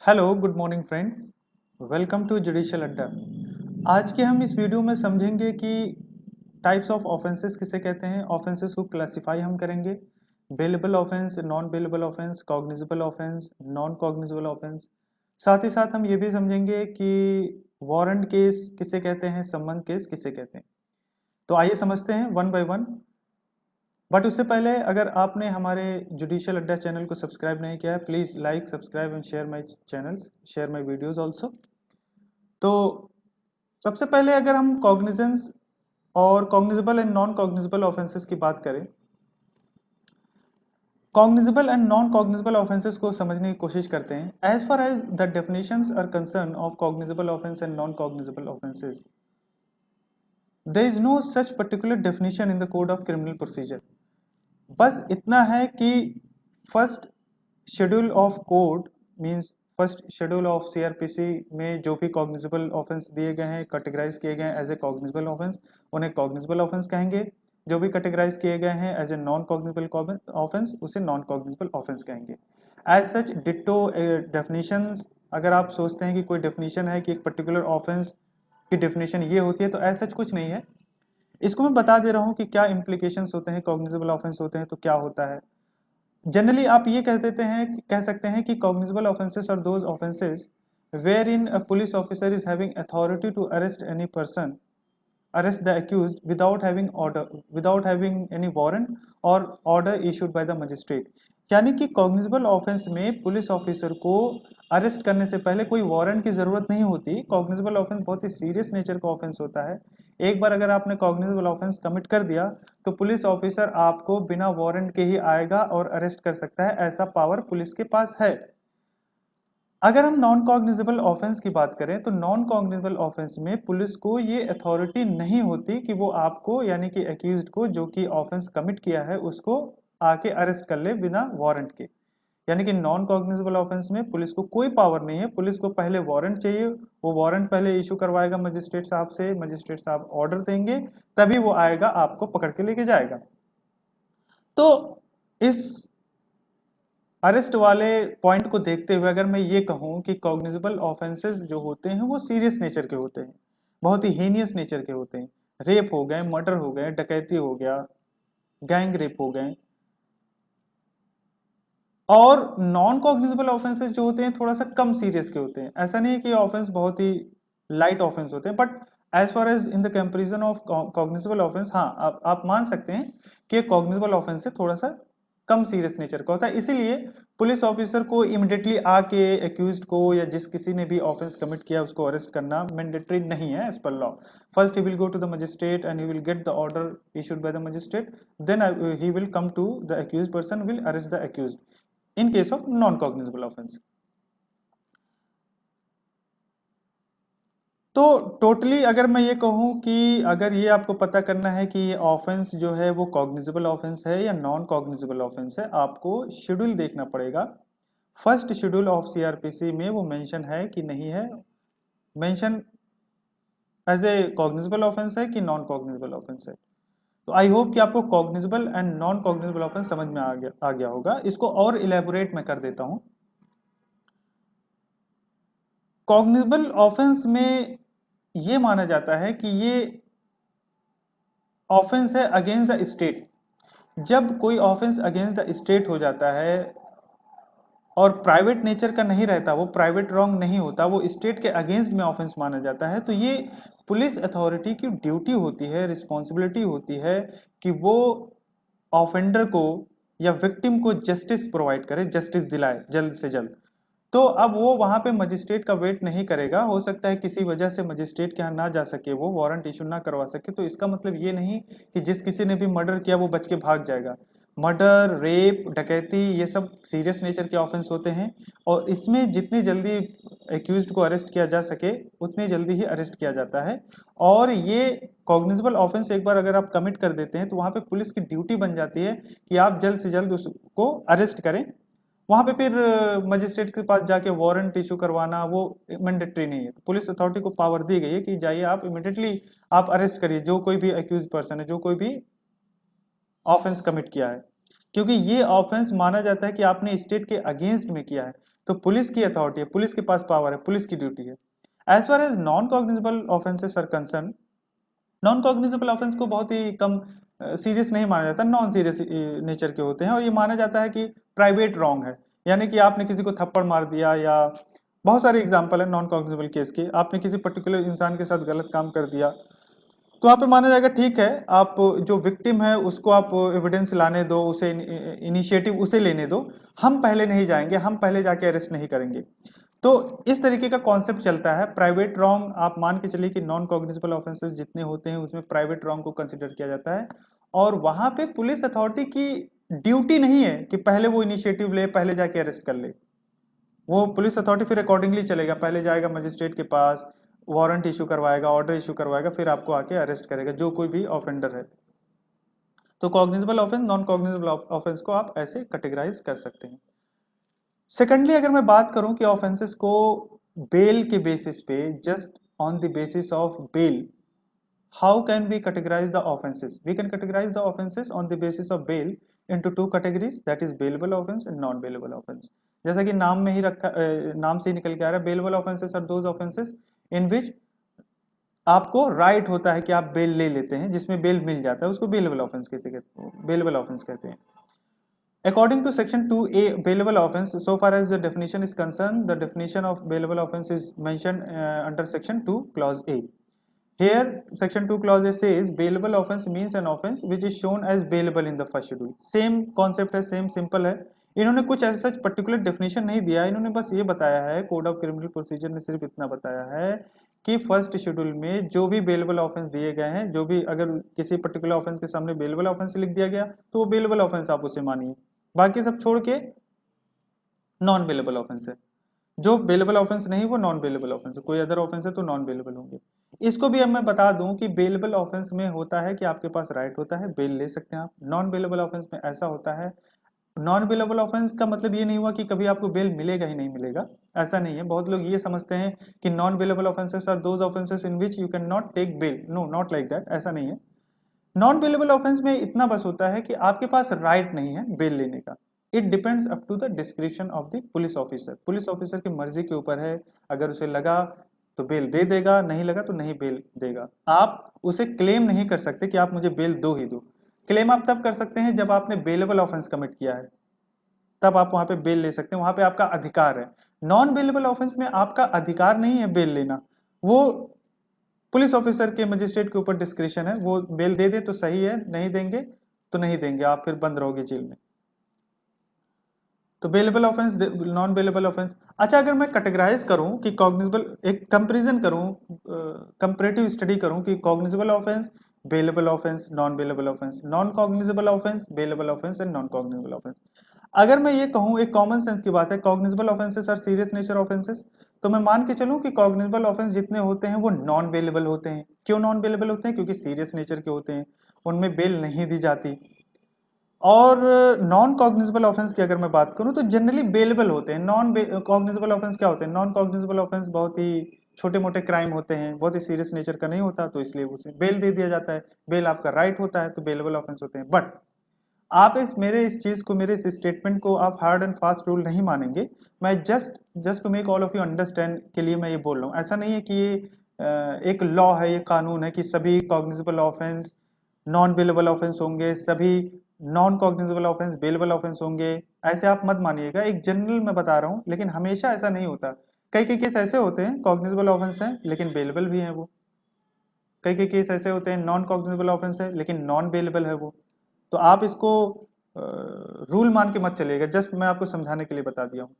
Hello good morning friends. Welcome to judicial Adda. आज के हम इस वीडियो में समझेंगे कि टाइप्स ऑफ ऑफेंसेस किसे कहते हैं। ऑफेंसेस को क्लासिफाई हम करेंगे। Bailable offence, non bailable offence, cognizable offence, non cognizable offence. साथ ही साथ हम ये भी समझेंगे कि वारंट केस किसे कहते हैं, सम्मन केस किसे कहते हैं। तो आइए समझते हैं वन बाय वन। बट उससे पहले अगर आपने हमारे जुडिशियल अड्डा चैनल को सब्सक्राइब नहीं किया है, please like, subscribe and share my channels, share my videos also. तो सबसे पहले अगर हम कॉग्निजेंस और cognizable and non cognizable offences की बात करें, cognizable and non cognizable offences को समझने की कोशिश करते हैं। As far as the definitions are concern of cognizable offence and non cognizable offences, there is no such particular definition in the code of criminal procedure. बस इतना है कि first schedule of code means first schedule of CrPC में जो भी cognizable offence दिए गए हैं, कैटेगराइज किए गए हैं एज ए कॉग्निजेबल ऑफेंस, उन्हें कॉग्निजेबल ऑफेंस कहेंगे। जो भी कैटेगराइज किए गए हैं as a non cognizable offence, उसे नॉन कॉग्निजेबल ऑफेंस कहेंगे। एज सच डिट्टो डेफिनेशंस, अगर आप सोचते हैं कि कोई डेफिनेशन है कि एक पर्टिकुलर ऑफेंस की डेफिनेशन ये होती है, तो एज सच कुछ नहीं है। इसको मैं बता दे रहा हूँ कि क्या इम्प्लीकेशंस होते हैं, कॉग्निजेबल ऑफेंस होते हैं तो क्या होता है। जनरली आप ये कह सकते हैं कि cognizable offences are those offences wherein a police officer is having authority to arrest any person, arrest the accused without having any warrant or order issued by the magistrate। यानी कि cognizable offence में police officer को arrest करने से पहले कोई warrant की जरूरत नहीं होती। कॉग्निजेबल ऑफेंस बहुत ही सीरियस नेचर का ऑफेंस होता है। एक बार अगर आपने कॉग्निजेबल ऑफेंस कमिट कर दिया तो पुलिस ऑफिसर आपको बिना वारंट के ही आएगा और अरेस्ट कर सकता है, ऐसा पावर पुलिस के पास है। अगर हम नॉन कॉग्निजेबल ऑफेंस की बात करें तो नॉन कॉग्निजेबल ऑफेंस में पुलिस को ये अथॉरिटी नहीं होती कि वो आपको यानी कि एक्यूज्ड को जो कि ऑफेंस कमिट किया है उसको आके अरेस्ट कर ले बिना वारंट के। यानी कि नॉन कॉग्निजेबल ऑफेंस में पुलिस को कोई पावर नहीं है। पुलिस को पहले वारंट चाहिए, वो वारंट पहले इशू करवाएगा मजिस्ट्रेट साहब से, मजिस्ट्रेट साहब ऑर्डर देंगे, तभी वो आएगा आपको पकड़ के लेके जाएगा। तो इस अरेस्ट वाले पॉइंट को देखते हुए अगर मैं ये कहूं कि कॉग्निजेबल ऑफेंसेस जो होते हैं वो सीरियस नेचर के होते हैं, बहुत ही हीनियस नेचर के होते हैं। रेप हो गए, मर्डर हो गए, डकैती हो गया, गैंग रेप हो गए। और नॉन कॉग्निजेबल ऑफेंसेस जो होते हैं थोड़ा सा कम सीरियस के होते हैं। ऐसा नहीं है कि ऑफेंस बहुत ही लाइट ऑफेंस होते हैं, but as far as in the comparison of cognizable offence, हाँ आप मान सकते हैं कि कॉग्निजेबल ऑफेंस से थोड़ा सा कम सीरियस नेचर का होता है। इसीलिए पुलिस ऑफिसर को इमिडिएटली आके एक्यूज्ड को या जिस किसी ने भी ऑफेंस कमिट किया उसको अरेस्ट करना मैंडेटरी नहीं है as per law. First he will go to the magistrate and he will get the order issued by the magistrate, then he will come to the accused person, will arrest the accused in case of non-cognizable offense। तो totally अगर मैं ये कहूं कि अगर ये आपको पता करना है कि ये ऑफेंस जो है वो कॉग्निजेबल ऑफेंस है या नॉन कॉग्निजेबल ऑफेंस है, आपको शेड्यूल देखना पड़ेगा। फर्स्ट शेड्यूल ऑफ सीआरपीसी में वो मेंशन है कि नहीं है, mention as a cognizable offence है कि नॉन कॉग्निजेबल ऑफेंस है। तो आई होप कि आपको cognizable and non cognizable offence समझ में आ गया होगा। इसको और इलेबोरेट मैं कर देता हूं। कॉग्निजेबल ऑफेंस में ये माना जाता है कि ये ऑफेंस है अगेंस्ट द स्टेट। जब कोई ऑफेंस अगेंस्ट द स्टेट हो जाता है और प्राइवेट नेचर का नहीं रहता, वो प्राइवेट रॉन्ग नहीं होता, वो स्टेट के अगेंस्ट में ऑफेंस माना जाता है, तो ये पुलिस अथॉरिटी की ड्यूटी होती है, रिस्पॉन्सिबिलिटी होती है कि वो ऑफेंडर को या विक्टिम को जस्टिस प्रोवाइड करे, जस्टिस दिलाए जल्द से जल्द। तो अब वो वहां पे मजिस्ट्रेट का वेट नहीं करेगा। हो सकता है किसी वजह से मजिस्ट्रेट के यहाँ ना जा सके, वो वारंट इशू ना करवा सके, तो इसका मतलब ये नहीं कि जिस किसी ने भी मर्डर किया वो बच के भाग जाएगा। मर्डर, रेप, डकैती, ये सब सीरियस नेचर के ऑफेंस होते हैं और इसमें जितनी जल्दी एक्यूज्ड को अरेस्ट किया जा सके उतनी जल्दी ही अरेस्ट किया जाता है। और ये कॉग्निजेबल ऑफेंस एक बार अगर आप कमिट कर देते हैं तो वहां पे पुलिस की ड्यूटी बन जाती है कि आप जल्द से जल्द उसको अरेस्ट करें। वहां पे फिर मजिस्ट्रेट के पास जाके वारंट इशू करवाना वो मैंडेटरी नहीं है। तो पुलिस अथॉरिटी को पावर दी गई है कि जाइए आप इमिडिएटली आप अरेस्ट करिए जो कोई भी एक्यूज पर्सन है, जो कोई भी ऑफेंस कमिट किया है। क्योंकि ये ऑफेंस माना जाता है कि आपने स्टेट के अगेंस्ट में किया है, तो पुलिस की अथॉरिटी है, पुलिस के पास पावर है, पुलिस की ड्यूटी है। As far as non cognizable offences are concern, non cognizable offence को बहुत ही कम सीरियस नहीं माना जाता, नॉन सीरियस नेचर के होते हैं, और ये माना जाता है कि प्राइवेट रॉन्ग है, यानी कि आपने किसी को थप्पड़ मार दिया, या बहुत सारे एग्जाम्पल है नॉन कॉग्निजेबल केस के, आपने किसी पर्टिकुलर इंसान के साथ गलत काम कर दिया, तो वहाँ पे माना जाएगा ठीक है, आप जो विक्टिम है उसको आप एविडेंस लाने दो, उसे इनिशिएटिव उसे लेने दो, हम पहले नहीं जाएंगे, हम पहले जाके अरेस्ट नहीं करेंगे। तो इस तरीके का कॉन्सेप्ट चलता है। प्राइवेट रॉन्ग आप मान के चलिए कि नॉन कॉग्निजेबल ऑफेंसेस जितने होते हैं उसमें प्राइवेट रॉन्ग को कंसिडर किया जाता है, और वहां पे पुलिस अथॉरिटी की ड्यूटी नहीं है कि पहले वो इनिशिएटिव ले, पहले जाके अरेस्ट कर ले। वो पुलिस अथॉरिटी फिर अकॉर्डिंगली चलेगा, पहले जाएगा मजिस्ट्रेट के पास, वारंट इशू करवाएगा, ऑर्डर इशू करवाएगा, फिर आपको आके अरेस्ट करेगा जो कोई भी ऑफेंडर है। तो cognizable offence, non cognizable offence को आप ऐसे कैटेगराइज कर सकते हैं। सेकेंडली अगर मैं बात करूं कि ऑफेंसेस को बेल के बेसिस पे, just on the basis of bail, how can we categorise the offences? We can categorise the offences on the basis of bail into two categories, that is bailable offence and non bailable offence. जैसा कि नाम में ही रखा, नाम से ही निकल के आ रहा है, bailable offences are those offences in which आपको राइट होता है कि आप बेल ले लेते हैं, जिसमें बेल मिल जाता है, उसको बेलेबल ऑफेंस बेलेबल ऑफेंस कहते हैं। According to section 2A bailable offense, so far as the definition is concerned, the definition of bailable offense is mentioned under section 2 clause A. Here section 2 clause A says bailable offense means an offense which is shown as bailable in the first schedule. Same concept है, same simple है। इन्होंने कुछ ऐसा सच particular definition नहीं दिया, इन्होंने बस ये बताया है, कोड ऑफ क्रिमिनल प्रोसीजर ने सिर्फ इतना बताया है कि फर्स्ट शेड्यूल में जो भी बेलेबल ऑफेंस दिए गए हैं, जो भी अगर किसी पर्टिकुलर ऑफेंस के सामने बेलेबल ऑफेंस लिख दिया गया तो वो बेलेबल ऑफेंस आप उसे मानिए, बाकी सब छोड़ के नॉन बेलेबल ऑफेंस है। जो बेलेबल ऑफेंस नहीं वो नॉन बेलेबल ऑफेंस है, कोई अदर ऑफेंस है तो नॉन बेलेबल होंगे। इसको भी अब मैं बता दूं कि बेलेबल ऑफेंस में होता है कि आपके पास राइट होता है, बेल ले सकते हैं आप। नॉन बेलेबल ऑफेंस में ऐसा होता है, नॉन बेलेबल ऑफेंस का मतलब ये नहीं हुआ कि कभी आपको बेल मिलेगा ही नहीं मिलेगा, ऐसा नहीं है। बहुत लोग ये समझते हैं कि non bailable offences are those offences in which you can not take bail, no, not like that, ऐसा नहीं है। नॉन बेलेबल ऑफेंस में इतना बस होता है कि आपके पास राइट नहीं है बेल लेने का। It depends up to the description of the police officer, police officer की मर्जी के ऊपर है, अगर उसे लगा तो बेल दे देगा, नहीं लगा तो नहीं बेल देगा। आप उसे क्लेम नहीं कर सकते कि आप मुझे बेल दो ही दो। क्लेम आप तब कर सकते हैं जब आपने बेलेबल ऑफेंस कमिट किया है, तब आप वहां पे बेल ले सकते हैं, वहां पे आपका अधिकार है। नॉन बेलेबल ऑफेंस में आपका अधिकार नहीं है बेल लेना, वो पुलिस ऑफिसर के, मजिस्ट्रेट के ऊपर डिस्क्रिप्शन है, वो बेल दे दे तो सही है, नहीं देंगे तो नहीं देंगे, आप फिर बंद रहोगे जेल में। तो bailable offence, non bailable offence. अच्छा, अगर मैं कैटेगराइज करूं कि कॉग्निजेबल, एक कंपैरिजन करूं, कंपैरेटिव स्टडी करूं कि cognizable offence, bailable offence, non bailable offence, non cognizable offence, bailable offence and non cognizable offence. अगर मैं ये कहूं, एक कॉमन सेंस की बात है, cognizable offences are serious nature offences, तो मैं मान के चलूं कि कॉग्निजेबल ऑफेंस जितने होते हैं वो नॉन बेलेबल होते हैं। क्यों नॉन बेलेबल होते हैं? क्योंकि सीरियस नेचर के होते हैं, उनमें बेल नहीं दी जाती। और नॉन कॉग्निजेबल ऑफेंस की अगर मैं बात करूं तो जनरली बेलेबल होते हैं। नॉन कॉग्निजेबल ऑफेंस क्या होते हैं? नॉन कॉग्निजेबल ऑफेंस बहुत ही छोटे मोटे क्राइम होते हैं, बहुत ही सीरियस नेचर का नहीं होता, तो इसलिए उसे बेल दे दिया जाता है, बेल आपका राइट होता है, तो बेलेबल ऑफेंस होते हैं। बट आप इस चीज को, मेरे इस स्टेटमेंट को आप हार्ड एंड फास्ट रूल नहीं मानेंगे। मैं just to make all of you understand के लिए मैं ये बोल रहा हूँ। ऐसा नहीं है कि ये एक लॉ है, ये कानून है कि सभी cognizable offence non bailable offence होंगे, सभी non cognizable offence bailable offence होंगे, ऐसे आप मत मानिएगा। एक जनरल मैं बता रहा हूँ, लेकिन हमेशा ऐसा नहीं होता। कई कई केस ऐसे होते हैं कॉग्निजेबल ऑफेंस हैं लेकिन बेलेबल भी हैं वो, कई कई केस ऐसे होते हैं नॉन कॉग्निजेबल ऑफेंस है लेकिन नॉन बेलेबल है वो। तो आप इसको रूल मान के मत चलिएगा, जस्ट मैं आपको समझाने के लिए बता दिया हूँ।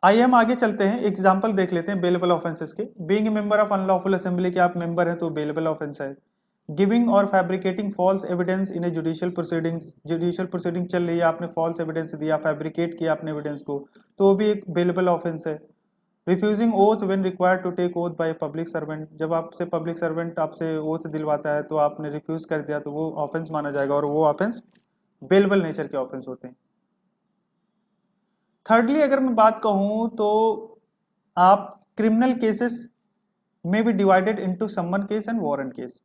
आइए हम आगे चलते हैं, एग्जाम्पल देख लेते हैं बेलेबल ऑफेंसेस के। Being a member of unlawful assembly के आप मेंबर हैं तो बेलेबल ऑफेंस है। Giving or fabricating false evidence in a judicial proceedings, judicial proceeding चल रही है, आपने फॉल्स एविडेंस दिया, फैब्रिकेट किया आपने एविडेंस को, तो वो भी एक बेलेबल ऑफेंस है। Refusing oath when required to take oath by public servant, जब आपसे पब्लिक सर्वेंट आपसे ओथ दिलवाता है तो आपने रिफ्यूज कर दिया तो वो ऑफेंस माना जाएगा, और वो ऑफेंस बेलेबल नेचर के ऑफेंस होते हैं। थर्डली अगर मैं बात कहूं तो आप क्रिमिनल केसेस में be divided into summon case and warrant case.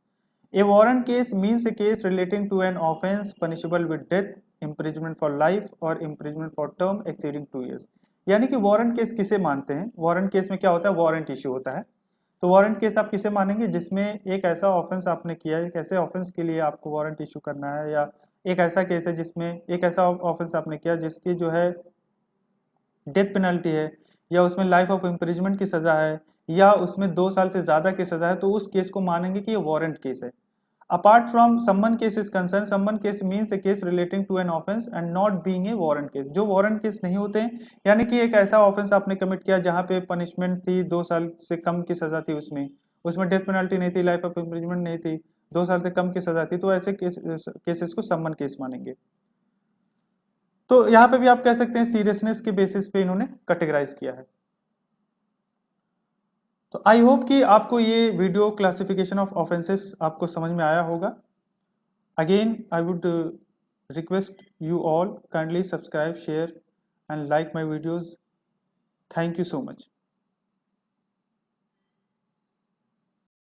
A warrant case means a case relating to an offence punishable with death, imprisonment for life और imprisonment for term exceeding 2 years। यानी कि warrant case किसे मानते हैं? Warrant case में क्या होता है? वारंट इश्यू होता है। तो वारंट केस आप किसे मानेंगे? जिसमें एक ऐसा ऑफेंस आपने किया है, एक ऐसे ऑफेंस के लिए आपको वारंट इशू करना है, या एक ऐसा केस है जिसमें एक ऐसा ऑफेंस आपने किया जिसकी जो है डेथ पेनल्टी है, या उसमें लाइफ ऑफ इम्प्रिजमेंट की सजा है, या उसमें 2 साल से ज्यादा की सजा है, तो उस केस को मानेंगे कि ये वारंट केस है। Apart from summon case is concern, summon case means a case relating to an offence and not being a warrant case. जो वारंट केस नहीं होते हैं, यानी कि एक ऐसा ऑफेंस आपने कमिट किया जहां पे पनिशमेंट थी 2 साल से कम की सजा थी, उसमें उसमें डेथ पेनल्टी नहीं थी, लाइफ ऑफ इम्प्रिजमेंट नहीं थी, 2 साल से कम की सजा थी, तो ऐसे केसेस को सम्मन केस मानेंगे। तो यहाँ पे भी आप कह सकते हैं सीरियसनेस के बेसिस पे इन्होंने कैटेगराइज किया है। तो आई होप कि आपको ये वीडियो क्लासिफिकेशन ऑफ ऑफेंसेस आपको समझ में आया होगा। Again I would request you all kindly subscribe, share and like my videos. Thank you so much.